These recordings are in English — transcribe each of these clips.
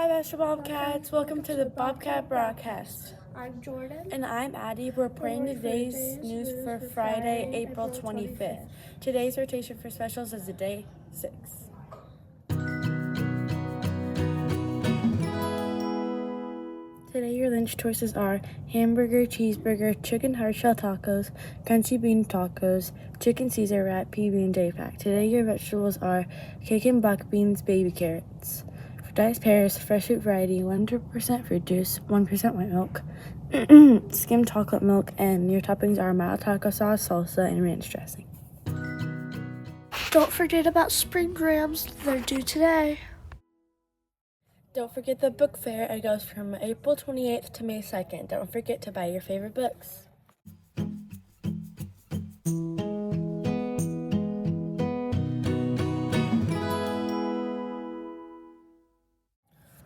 Hi, Master Bobcats. Welcome to the Bobcat Broadcast. I'm Jordan. And I'm Addie. We're playing today's news for Friday, April 25th. Today's rotation for specials is day 6. Today your lunch choices are hamburger, cheeseburger, chicken hard shell tacos, crunchy bean tacos, chicken Caesar wrap, PB and J pack. Today your vegetables are cake and black beans, baby carrots, diced pears, fresh fruit variety, 100% fruit juice, 1% white milk, skim chocolate milk, and your toppings are mild taco sauce, salsa, and ranch dressing. Don't forget about spring grams. They're due today. Don't forget the book fair. It goes from April 28th to May 2nd. Don't forget to buy your favorite books.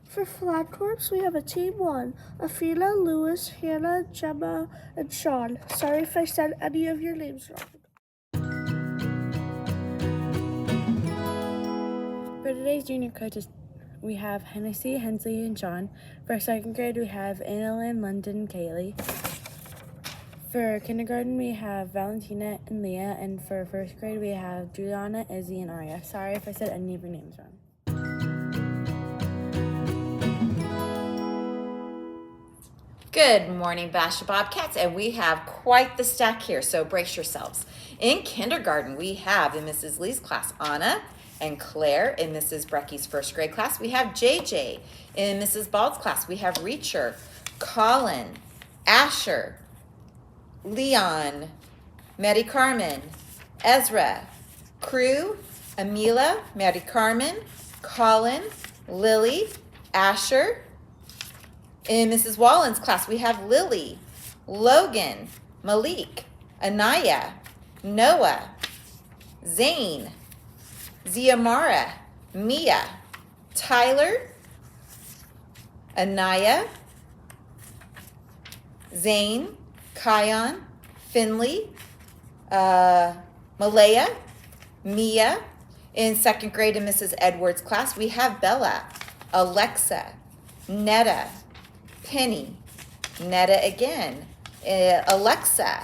For Flag Corps, we have a Team 1, Afina, Lewis, Hannah, Gemma, and Sean. Sorry if I said any of your names wrong. For today's junior coaches, we have Hennessy, Hensley, and John. For second grade, we have Annalyn, London, and Kaylee. For kindergarten, we have Valentina and Leah. And for first grade, we have Juliana, Izzy, and Aria. Sorry if I said any of your names wrong. Good morning, Basha Bobcats, and we have quite the stack here, so brace yourselves. In kindergarten, we have in Mrs. Lee's class, Anna and Claire. In Mrs. Brecky's first grade class, we have JJ. In Mrs. Bald's class, we have Reacher, Colin, Asher, Leon, Maddie Carmen, Ezra, Crew, Amila, Maddie Carmen, Colin, Lily, Asher. In Mrs. Wallen's class, we have Lily, Logan, Malik, Anaya, Noah, Zane, Ziamara, Mia, Tyler, Anaya, Zane, Kion, Finley, Malaya, Mia. In second grade in Mrs. Edwards' class, we have Bella, Alexa, Netta, Penny, Netta again, Alexa,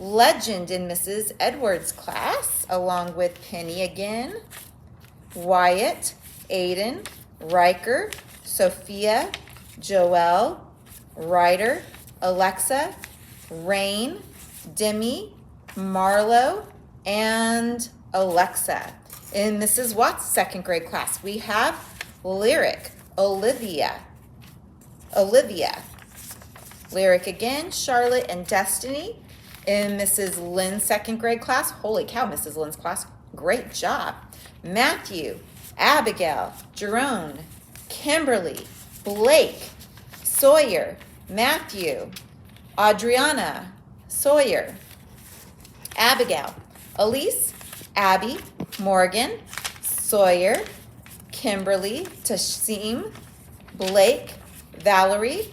Legend in Mrs. Edwards' class, along with Penny again, Wyatt, Aiden, Riker, Sophia, Joelle, Ryder, Alexa, Rain, Demi, Marlo, and Alexa. In Mrs. Watts' second grade class, we have Lyric, Olivia, Lyric again, Charlotte, and Destiny. In Mrs. Lynn's second grade class, holy cow, Mrs. Lynn's class, great job. Matthew, Abigail, Jerome, Kimberly, Blake, Sawyer, Matthew, Adriana, Sawyer, Abigail, Elise, Abby, Morgan, Sawyer, Kimberly, Tashim, Blake, Valerie,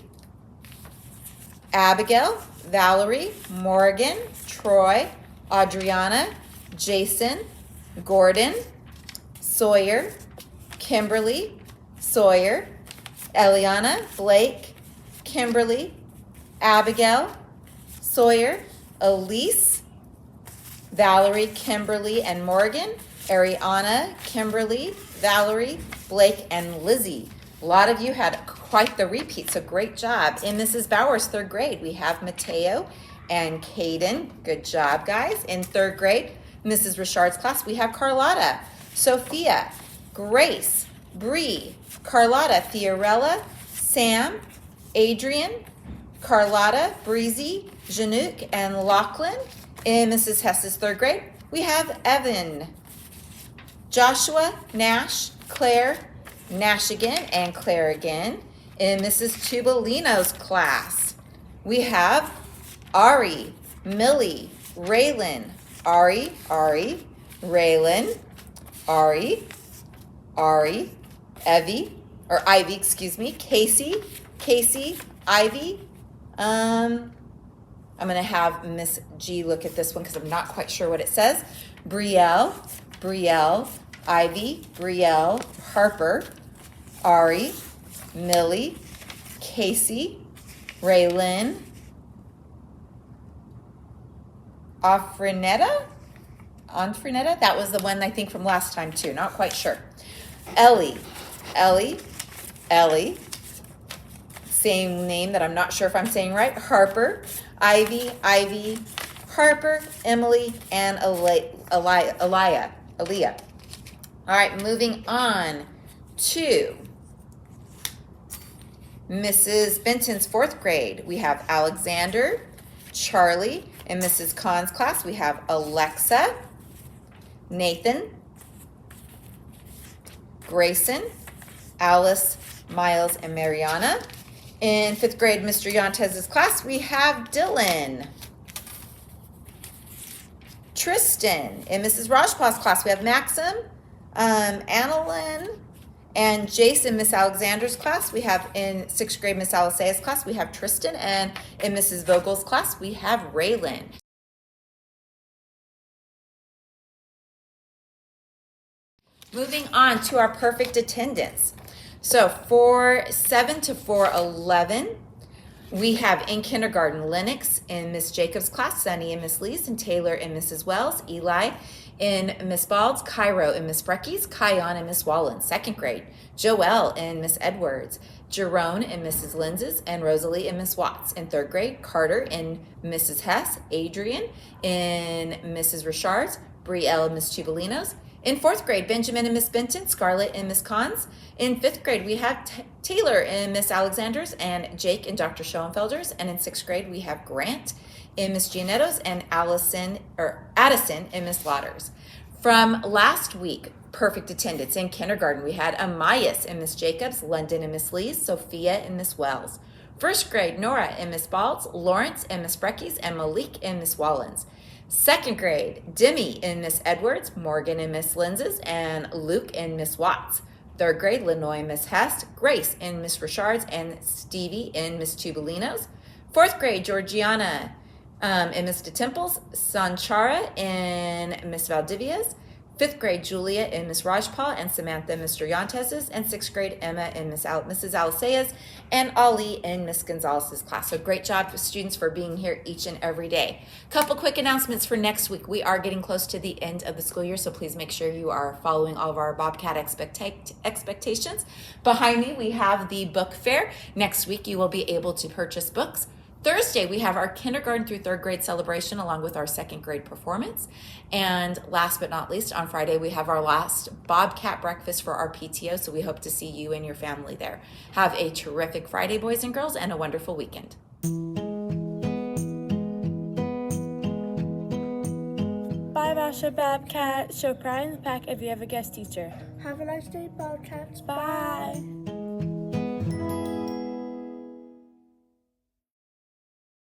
Abigail, Valerie, Morgan, Troy, Adriana, Jason, Gordon, Sawyer, Kimberly, Sawyer, Eliana, Blake, Kimberly, Abigail, Sawyer, Elise, Valerie, Kimberly, and Morgan, Ariana, Kimberly, Valerie, Blake, and Lizzie. A lot of you had quite the repeat, so great job. In Mrs. Bauer's third grade, we have Mateo and Caden. Good job, guys. In third grade, Mrs. Richard's class, we have Carlotta, Sophia, Grace, Bree, Carlotta, Theorella, Sam, Adrian, Carlotta, Breezy, Janook, and Lachlan. In Mrs. Hess's third grade, we have Evan, Joshua, Nash, Claire, Nash again, and Claire again. In Mrs. Tubolino's class, we have Ari, Millie, Raylan, Ari, Raylan, Ari, Ivy, Casey, Ivy. I'm gonna have Miss G look at this one because I'm not quite sure what it says. Brielle, Ivy, Brielle, Harper, Ari, Millie, Casey, Raylyn, Anfrinetta? That was the one I think from last time too, not quite sure. Ellie, same name that I'm not sure if I'm saying right. Harper, Ivy, Harper, Emily, and Aaliyah. All right, moving on to Mrs. Benton's 4th grade. We have Alexander, Charlie. In Mrs. Kahn's class, we have Alexa, Nathan, Grayson, Alice, Miles, and Mariana. In 5th grade, Mr. Yontez's class, we have Dylan, Tristan. In Mrs. Rajpa's class, we have Maxim, Annalyn, and Jason. Miss Alexander's class, we have in 6th grade, Miss Alicea's class, we have Tristan. And in Mrs. Vogel's class, we have Raylyn. Moving on to our perfect attendance. So for 7 to 4:11, we have in kindergarten, Lennox in Miss Jacobs' class, Sunny in Miss Lee's, and Taylor in Mrs. Wells, Eli in Miss Bald's, Cairo in Miss Brecky's, Kion in Miss Wallen's. 2nd grade, Joelle in Miss Edwards, Jerome in Mrs. Lenz's, and Rosalie in Miss Watts. In 3rd grade, Carter in Mrs. Hess, Adrian in Mrs. Richard's, Brielle in Miss Chibolino's. In 4th grade, Benjamin and Miss Benton, Scarlett and Miss Kahn's. In 5th grade, we have Taylor and Miss Alexander's, and Jake and Dr. Schoenfelder's. And in 6th grade, we have Grant in Miss Gianetto's, and Addison in Miss Lauder's. From last week, perfect attendance in kindergarten, we had Amias in Miss Jacobs, London in Miss Lee's, Sophia in Miss Wells. 1st grade, Nora in Miss Bald's, Lawrence in Miss Brecky's, and Malik in Miss Wallen's. 2nd grade, Demi in Miss Edwards, Morgan in Miss Lenz's, and Luke in Miss Watts. 3rd grade, Lenoy in Miss Hest, Grace in Miss Richard's, and Stevie in Miss Tubolino's. 4th grade, Georgiana in Miss DeTemple's, Sanchara in Miss Valdivia's. 5th grade, Julia in Miss Rajpal, and Samantha in Mr. Yontez's. And 6th grade, Emma in Mrs. Alicea's, and Ali in Miss Gonzalez's class. So great job, students, for being here each and every day. Couple quick announcements for next week. We are getting close to the end of the school year, so please make sure you are following all of our Bobcat expectations. Behind me, we have the book fair. Next week, you will be able to purchase books. Thursday, we have our kindergarten through 3rd grade celebration along with our 2nd grade performance. And last but not least, on Friday, we have our last Bobcat breakfast for our PTO, so we hope to see you and your family there. Have a terrific Friday, boys and girls, and a wonderful weekend. Bye, Basha Bobcat. Show pride in the pack if you have a guest teacher. Have a nice day, Bobcats. Bye.